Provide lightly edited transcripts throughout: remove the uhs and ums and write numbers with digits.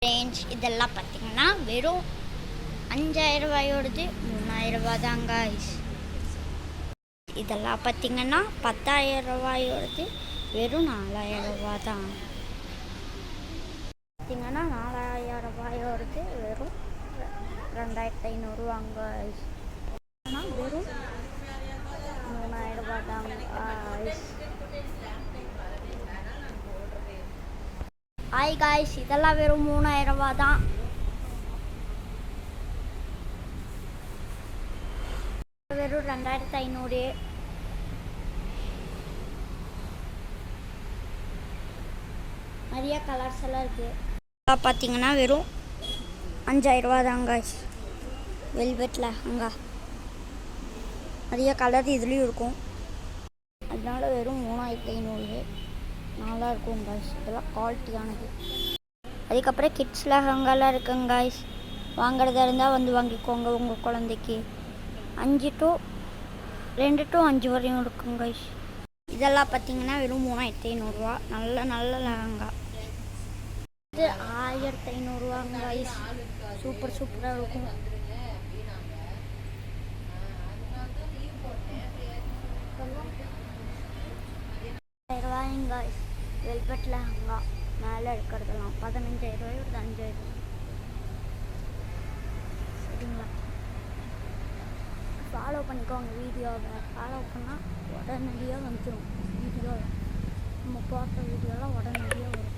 Range இதெல்லாம் பார்த்தீங்கன்னா வெறும் 5000 ரூபாயோடது 3000 ரூபா தான் guys. இதெல்லாம் பார்த்தீங்கன்னா 10000 ரூபாயோடது வெறும் 4000 ரூபா தான். பார்த்தீங்கன்னா 4000 ரூபாயோடது வெறும் 2500 ரூபாங்க guys. ஆனால் வெறும் 3000 ரூபா தான் guys. ஹாய் காய்ஸ், இதெல்லாம் வெறும் 3000 ரூபா தான். வெறும் 2500. நிறைய கலர்ஸ் எல்லாம் இருக்கு. பார்த்தீங்கன்னா வெறும் 5000 ரூபா தான் காய்ஸ். வெல்வெட்டில் அங்கே நிறைய கலர் இதுலேயும் இருக்கும். அதனால வெறும் 3500. நல்லா இருக்கும் காய்ஸ். இதெல்லாம் குவாலிட்டியானது. அதுக்கப்புறம் கிட்ஸ் லெஹங்காலாம் இருக்குங்க காய்ஸ். வாங்குறதா இருந்தால் வந்து வாங்கிக்கோங்க உங்கள் குழந்தைக்கு. 2 to 5 வரையும் இருக்குங்க காய்ஸ். இதெல்லாம் பார்த்தீங்கன்னா வெறும் 3500 ரூபா. நல்ல நல்ல லெஹங்கா. இது 1500 ரூபாங்க காய்ஸ். சூப்பராக இருக்கும். காய்ஸ் வெல்வெட் லெஹங்கா மேலே இருக்கிறதெல்லாம் 15000 ரூபாய், ஒரு 5000. சரிங்களா, ஃபாலோ பண்ணிக்கோங்க வீடியோவை. ஃபாலோ பண்ணால் உடனடியாக வந்துடும் வீடியோ. நம்ம போட்ட வீடியோலாம் உடனடியாக வரும்.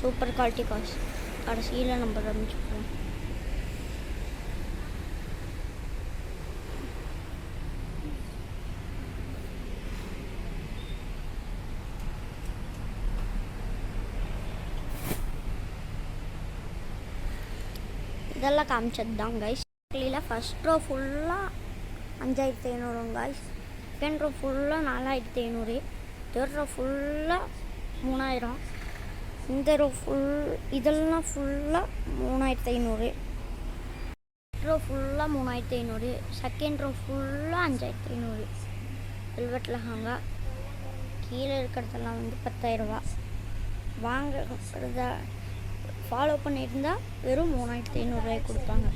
Super quality guys. கடைசியில் நம்ம ரமிச்சுப்போம். இதெல்லாம் காமிச்சது தான் கைஸ். ஃபர்ஸ்ட் ரோ ஃபுல்லாக 5500 கைஸ். செகண்ட் ரோ ஃபுல்லாக 4500. தேர்ட் ரோ ஃபுல்லாக 3000. இந்த ரோ இதெல்லாம் ஃபுல்லாக 3500. ரோ ஃபுல்லாக 3500. செகண்ட் ரோ ஃபுல்லாக 5500. வெல்வெட் லெஹங்கா. கீழே இருக்கிறதெல்லாம் வந்து 10000 ரூபா. வாங்குறத ஃபாலோ பண்ணியிருந்தால் வெறும் 3500 ரூபாய்க்கு கொடுப்பாங்க.